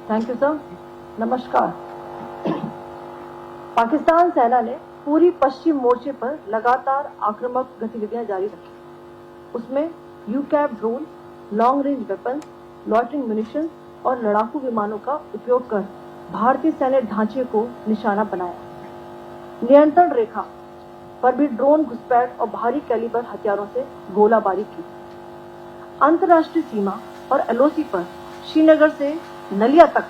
Thank you sir. नमस्कार। पाकिस्तान सेना ने पूरी पश्चिम मोर्चे पर लगातार आक्रामक गतिविधियां जारी रखी। उसमें UCAV drone, long range weapon, loitering munition और लड़ाकू विमानों का उपयोग कर भारतीय सैन्य ढांचे को निशाना बनाया। नियंत्रण रेखा पर भी ड्रोन घुसपैठ और भारी कैलिबर हथियारों से गोलाबारी की। अंतर्राष्ट्रीय सीमा और एलओसी पर श्रीनगर से नलिया तक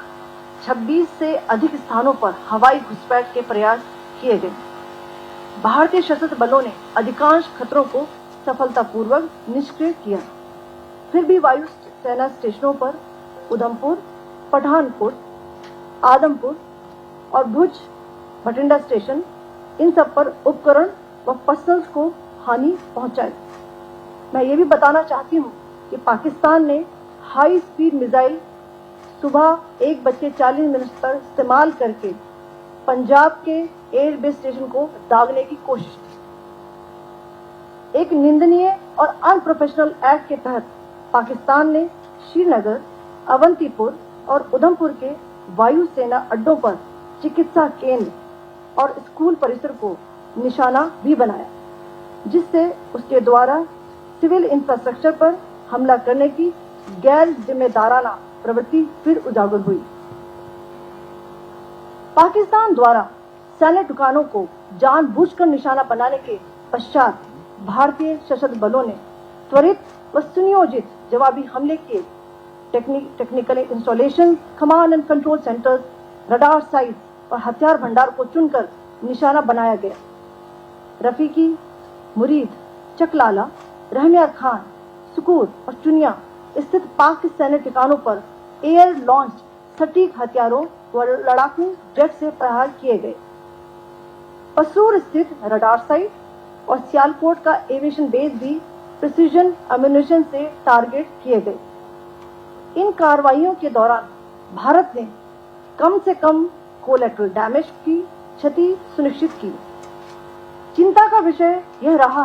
26 से अधिक स्थानों पर हवाई घुसपैठ के प्रयास किए गए। भारतीय सशस्त्र बलों ने अधिकांश खतरों को सफलतापूर्वक निष्क्रिय किया। फिर भी वायु सेना स्टेशनों पर उधमपुर, पठानकोट, आदमपुर और भुज बठिंडा स्टेशन, इन सब पर उपकरण व पसल्स को हानि पहुंचाई। मैं ये भी बताना चाहती हूँ कि पाकिस्तान ने हाई स्पीड मिसाइल सुबह 1:40 पर इस्तेमाल करके पंजाब के एयरबेस स्टेशन को दागने की कोशिश की। एक निंदनीय और अनप्रोफेशनल एक्ट के तहत पाकिस्तान ने श्रीनगर, अवंतीपुर और उधमपुर के वायु सेना अड्डों पर चिकित्सा केंद्र और स्कूल परिसर को निशाना भी बनाया, जिससे उसके द्वारा सिविल इंफ्रास्ट्रक्चर पर हमला करने की गैर जिम्मेदाराना प्रवृत्ति फिर उजागर हुई। पाकिस्तान द्वारा सैन्य ठिकानों को जानबूझकर निशाना बनाने के पश्चात भारतीय सशस्त्र बलों ने त्वरित व सुनियोजित जवाबी हमले किए। Technical installation, command and control centres, radar sites और हथियार भंडार को चुनकर निशाना बनाया गया। रफीकी, मुरीद, चकलाला, रहमियार खान, सुकूर और चुनिया स्थित पाक सैन्य ठिकानों पर एयर लॉन्च सटीक हथियारों व लड़ाकू जेट से प्रहार किए गए। पसूर स्थित रडार साइट और सियालकोट का एविएशन बेस भी प्रिसीजन अम्यूनिशन से टारगेट किए गए। इन कार्रवाइयों के दौरान भारत ने कम से कम कोलैटरल डैमेज की क्षति सुनिश्चित की। चिंता का विषय यह रहा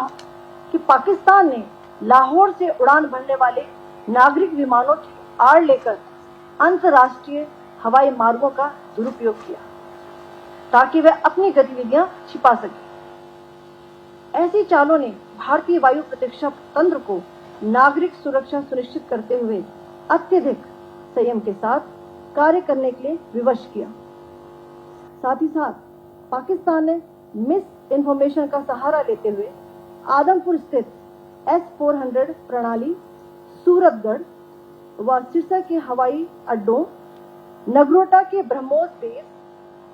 कि पाकिस्तान ने लाहौर से उड़ान भरने वाले नागरिक विमानों की आड़ लेकर अंतर्राष्ट्रीय हवाई मार्गों का दुरुपयोग किया ताकि वे अपनी गतिविधियां छिपा सके। ऐसी चालों ने भारतीय वायु प्रतिरक्षा तंत्र को नागरिक सुरक्षा सुनिश्चित करते हुए अत्यधिक संयम के साथ कार्य करने के लिए विवश किया। साथ ही साथ पाकिस्तान ने मिस इन्फॉर्मेशन का सहारा लेते हुए आदमपुर स्थित S-400 प्रणाली, सूरतगढ़ व सिरसा के हवाई अड्डों, नगरोटा के ब्रह्मोस बेस,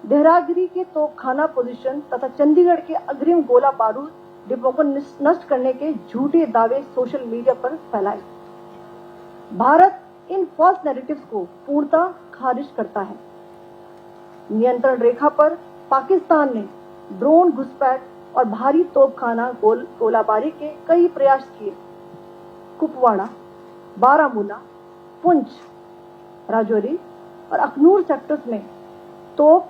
देहरागिरी के तोपखाना पोजीशन तथा चंडीगढ़ के अग्रिम गोला बारूद डिपों को नष्ट करने के झूठे दावे सोशल मीडिया पर फैलाए। भारत इन फॉल्स नैरेटिव्स को पूर्णतः खारिज करता है। नियंत्रण रेखा पर पाकिस्तान ने ड्रोन घुसपैठ और भारी तोपखाना गोलाबारी के कई प्रयास किए। कुपवाड़ा, बारामूला, पुंछ, राजौरी और अखनूर सेक्टर्स में तोप,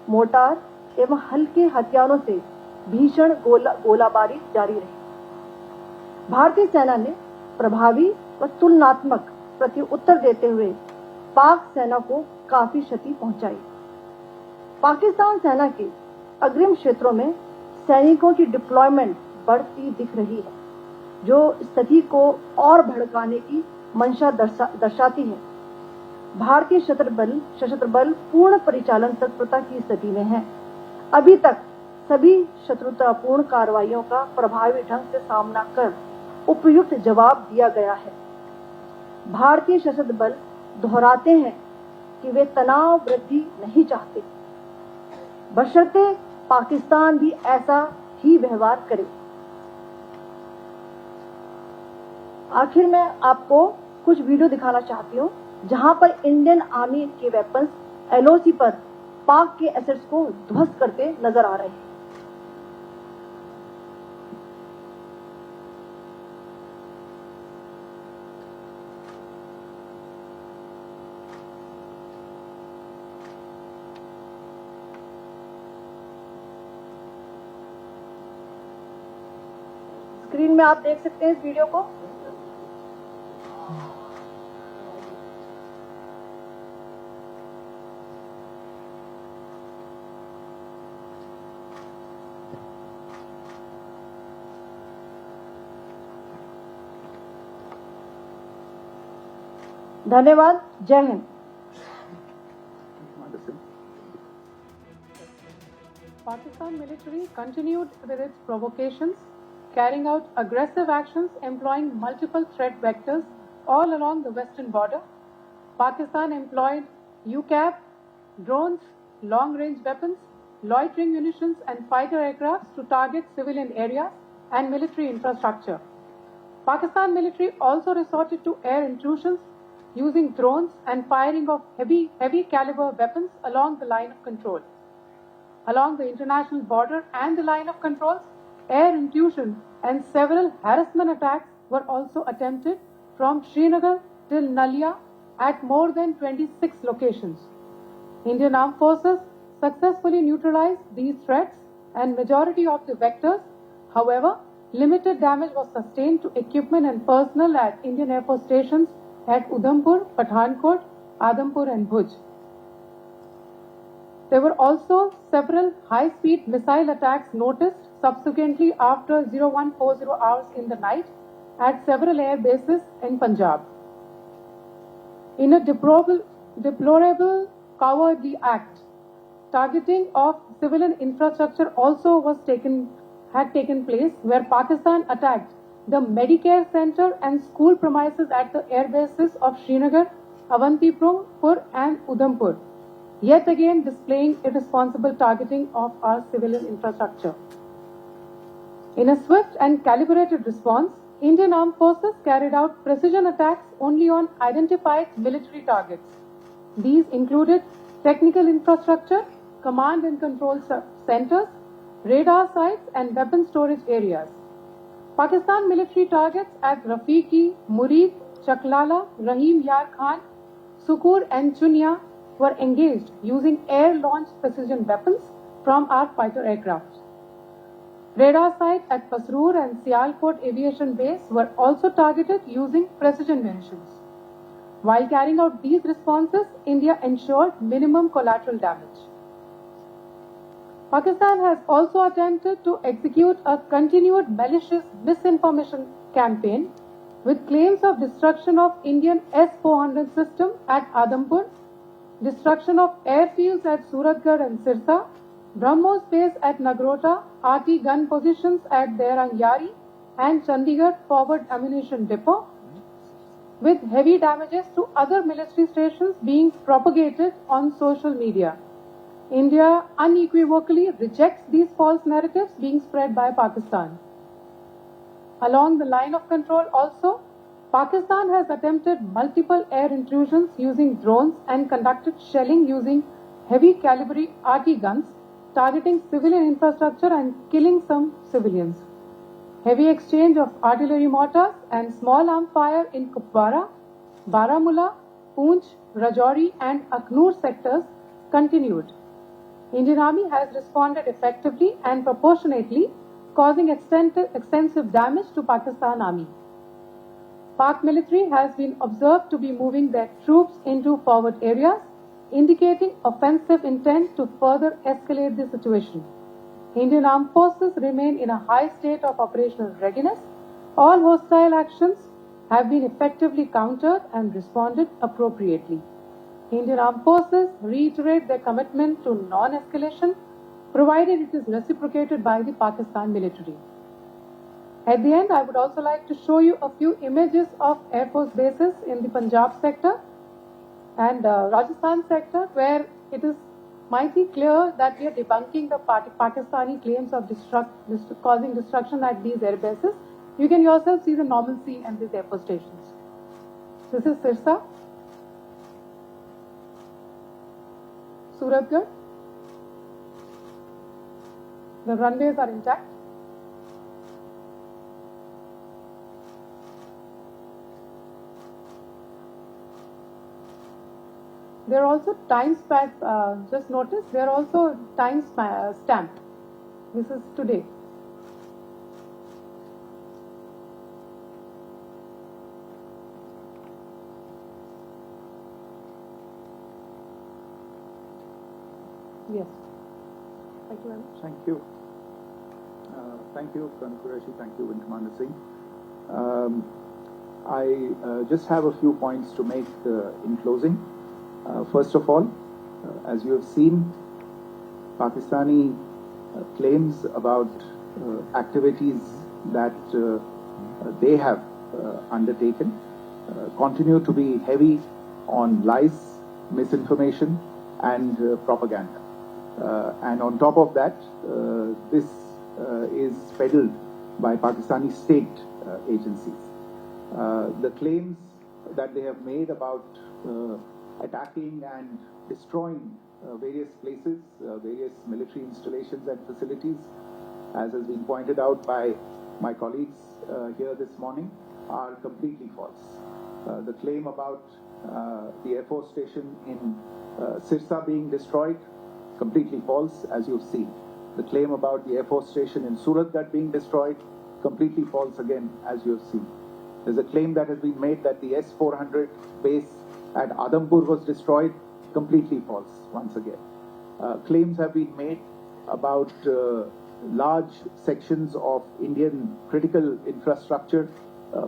मोर्टार एवं हल्के हथियारों से भीषण गोलाबारी जारी रही। भारतीय सेना ने प्रभावी व तुलनात्मक प्रत्युत्तर देते हुए पाक सेना को काफी क्षति पहुंचाई। पाकिस्तान सेना के अग्रिम क्षेत्रों में सैनिकों की डिप्लॉयमेंट बढ़ती दिख रही है, जो स्थिति को और भड़काने की मंशा दर्शाती है। भारतीय सशस्त्र बल पूर्ण परिचालन तत्परता की स्थिति में है। अभी तक सभी शत्रुतापूर्ण कार्रवाइयों का प्रभावी ढंग से सामना कर उपयुक्त जवाब दिया गया है। भारतीय सशस्त्र बल दोहराते हैं कि वे तनाव वृद्धि नहीं चाहते, बशर्ते पाकिस्तान भी ऐसा ही व्यवहार करे। आखिर में आपको कुछ वीडियो दिखाना चाहती हूँ जहां पर इंडियन आर्मी के वेपन्स एलओसी पर पाक के एसेट्स को ध्वस्त करते नजर आ रहे हैं। स्क्रीन में आप देख सकते हैं इस वीडियो को। धन्यवाद। जय Hind. Pakistan military continued with its provocations, carrying out aggressive actions employing multiple threat vectors all along the western border. Pakistan employed UCAV, drones, long-range weapons, loitering munitions and fighter aircrafts to target civilian areas and military infrastructure. Pakistan military also resorted to air intrusions using drones and firing of heavy caliber weapons along the line of control. Along the international border and the line of controls, air intrusion and several harassment attacks were also attempted from Srinagar till Nalia at more than 26 locations. Indian Armed Forces successfully neutralized these threats and majority of the vectors. However, limited damage was sustained to equipment and personnel at Indian Air Force stations at Udhampur, Pathankot, Adampur and Bhuj. There were also several high-speed missile attacks noticed subsequently after 0140 hours in the night at several air bases in Punjab. In a deplorable cowardly act, targeting of civilian infrastructure also had taken place, where Pakistan attacked the Medicare Center and school premises at the air bases of Srinagar, Avantipur and Udhampur, yet again displaying irresponsible targeting of our civilian infrastructure. In a swift and calibrated response, Indian Armed Forces carried out precision attacks only on identified military targets. These included technical infrastructure, command and control centers, radar sites and weapon storage areas. Pakistan military targets at Rafiqi, Murid, Chaklala, Rahim Yar Khan, Sukur and Chunia were engaged using air-launched precision weapons from our fighter aircraft. Radar sites at Pasroor and Sialkot Aviation Base were also targeted using precision munitions. While carrying out these responses, India ensured minimum collateral damage. Pakistan has also attempted to execute a continued malicious misinformation campaign with claims of destruction of Indian S-400 system at Adampur, destruction of airfields at Suratgarh and Sirsa, BrahMos base at Nagrota, RT gun positions at Derangyari and Chandigarh Forward Ammunition Depot, with heavy damages to other military stations being propagated on social media. India unequivocally rejects these false narratives being spread by Pakistan. Along the line of control also, Pakistan has attempted multiple air intrusions using drones and conducted shelling using heavy caliber RT guns, targeting civilian infrastructure and killing some civilians. Heavy exchange of artillery mortars and small arm fire in Kupwara, Baramulla, Poonch, Rajouri and Aknoor sectors continued. Indian Army has responded effectively and proportionately, causing extensive damage to Pakistan Army. Pak military has been observed to be moving their troops into forward areas, indicating offensive intent to further escalate the situation. Indian Armed Forces remain in a high state of operational readiness. All hostile actions have been effectively countered and responded appropriately. Indian Armed Forces reiterate their commitment to non-escalation, provided it is reciprocated by the Pakistan military. At the end, I would also like to show you a few images of Air Force bases in the Punjab sector and Rajasthan sector, where it is mighty clear that we are debunking the Pakistani claims of causing destruction at these air bases. You can yourself see the normalcy and these air force stations. This is Sirsa, Suratgarh. The runways are intact. There are also time stamped. Just notice there are also time stamped. This is today. Yes. Thank you very much. Thank you. Thank you, Colonel Qureshi. Thank you, Wing Commander Singh. I just have a few points to make in closing. First of all, as you have seen, Pakistani claims about activities that they have undertaken continue to be heavy on lies, misinformation, and propaganda. And on top of that, this is peddled by Pakistani state agencies. The claims that they have made about attacking and destroying various places, various military installations and facilities, as has been pointed out by my colleagues here this morning, are completely false. The claim about the Air Force station in Sirsa being destroyed, completely false, as you've seen. The claim about the Air Force station in Suratgarh being destroyed, completely false again, as you have seen. There's a claim that has been made that the S-400 base at Adampur was destroyed, completely false, once again. Claims have been made about large sections of Indian critical infrastructure,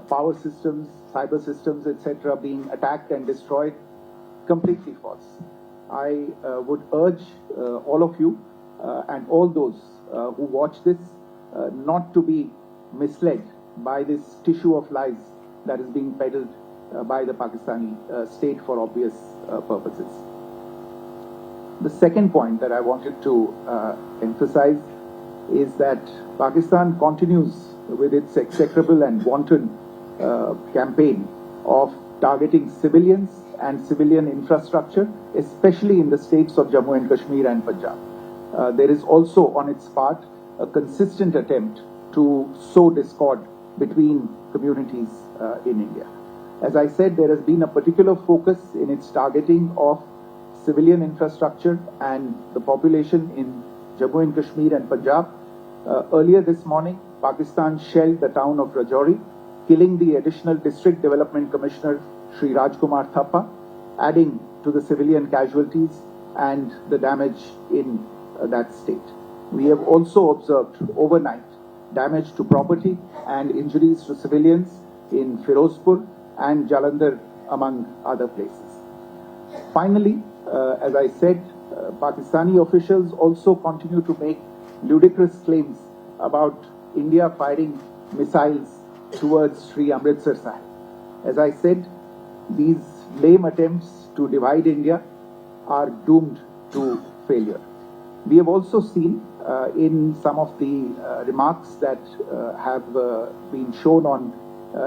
power systems, cyber systems, etc., being attacked and destroyed, completely false. I would urge all of you and all those who watch this not to be misled by this tissue of lies that is being peddled by the Pakistani state for obvious purposes. The second point that I wanted to emphasize is that Pakistan continues with its execrable and wanton campaign of targeting civilians and civilian infrastructure, especially in the states of Jammu and Kashmir and Punjab. There is also on its part a consistent attempt to sow discord between communities in India. As I said, there has been a particular focus in its targeting of civilian infrastructure and the population in Jammu and Kashmir and Punjab. Earlier this morning, Pakistan shelled the town of Rajouri, killing the additional District Development Commissioner Shri Rajkumar Thappa, adding to the civilian casualties and the damage in that state. We have also observed overnight damage to property and injuries to civilians in Firozpur and Jalandhar, among other places. Finally, as I said, Pakistani officials also continue to make ludicrous claims about India firing missiles towards Sri Amritsar Sahib. As I said, these lame attempts to divide India are doomed to failure. We have also seen in some of the remarks that have been shown on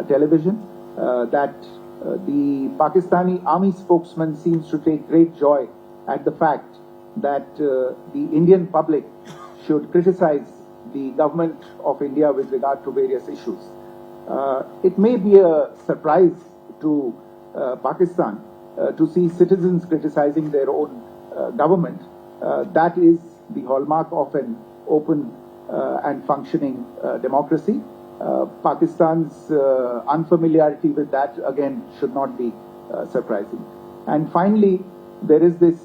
television that the Pakistani army spokesman seems to take great joy at the fact that the Indian public should criticize the government of India with regard to various issues. It may be a surprise to Pakistan to see citizens criticizing their own government. That is the hallmark of an open and functioning democracy. Pakistan's unfamiliarity with that, again, should not be surprising. And finally, there is this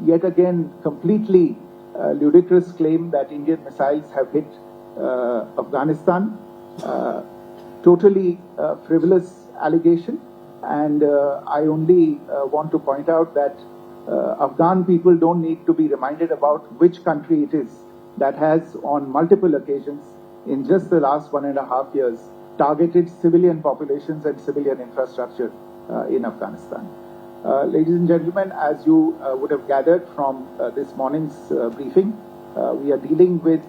yet again completely ludicrous claim that Indian missiles have hit Afghanistan. Totally frivolous allegation, and I only want to point out that Afghan people don't need to be reminded about which country it is that has on multiple occasions in just the last 1.5 years targeted civilian populations and civilian infrastructure in Afghanistan. Ladies and gentlemen, as you would have gathered from this morning's briefing, we are dealing with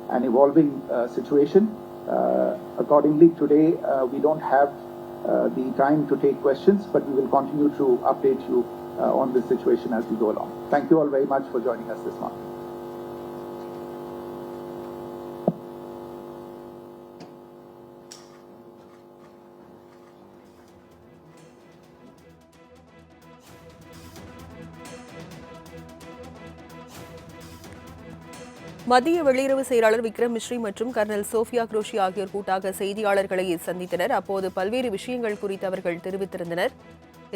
an evolving situation. Accordingly, today we don't have the time to take questions, but we will continue to update you on this situation as we go along. Thank you all very much for joining us this morning. மத்திய வெளியுறவு செயலாளர் விக்ரம் மிஸ்ரி மற்றும் kernel Sofia crochet ஆகியோர் கூட்டாக செய்தியாளர்களை சந்தித்தனர். அப்போது பல்வேறு விஷயங்கள் குறித்து அவர்கள் தெரிவித்திருந்தனர்.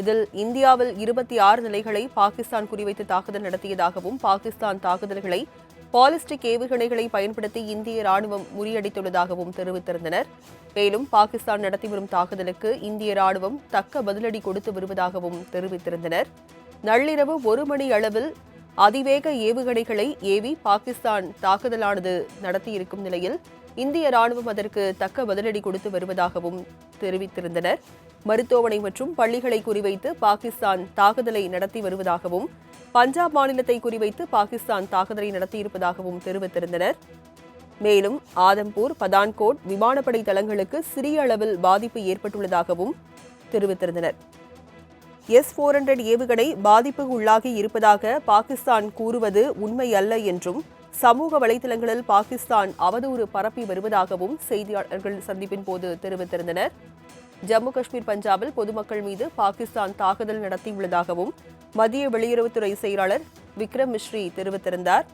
இதில் இந்தியாவில் 26 நிலைகளை பாகிஸ்தான் குறிவைத்து தாக்குதல் நடத்தியதாகவும் பாகிஸ்தான் தாக்குதல்களை பாலிஸ்டிக் ஏவுகணைகளை பயன்படுத்தி இந்திய ராணுவம் முறியடித்துள்ளதாகவும் தெரிவித்திருந்தனர். மேலும் பாகிஸ்தான் நடத்தி வரும் தாக்குதலுக்கு இந்திய ராணுவம் தக்க பதிலடி கொடுத்து வருவதாகவும் தெரிவித்திருந்தனர். நள்ளிரவு 1 மணி அளவில் அதிவேக ஏவுகணைகளை ஏவி பாகிஸ்தான் தாக்குதலானது நடத்தியிருக்கும் நிலையில் இந்திய ராணுவம் அதற்கு தக்க பதிலடி கொடுத்து வருவதாகவும் தெரிவித்திருந்தனர். மருத்துவமனை மற்றும் பள்ளிகளை குறிவைத்து பாகிஸ்தான் தாக்குதலை நடத்தி வருவதாகவும், பஞ்சாப் மாநிலத்தை குறிவைத்து பாகிஸ்தான் தாக்குதலை நடத்தியிருப்பதாகவும் தெரிவித்திருந்தனர். மேலும் ஆதம்பூர், பதான்கோட் விமானப்படை தளங்களுக்கு சிறிய அளவில் பாதிப்பு ஏற்பட்டுள்ளதாகவும் தெரிவித்திருந்தனர். S-400 ஏவுகணை பாதிப்புக்கு உள்ளாகி இருப்பதாக பாகிஸ்தான் கூறுவது உண்மை அல்ல என்றும், சமூக வலைதளங்களில் பாகிஸ்தான் அவதூறு பரப்பி வருவதாகவும் செய்தியாளர்கள் சந்திப்பின் போது தெரிவித்திருந்தனர். ஜம்மு காஷ்மீர், பஞ்சாபில் பொதுமக்கள் மீது பாகிஸ்தான் தாக்குதல் நடத்தியுள்ளதாகவும் மத்திய வெளியுறவுத்துறை செயலாளர் விக்ரம் மிஸ்ரி தெரிவித்திருந்தார்.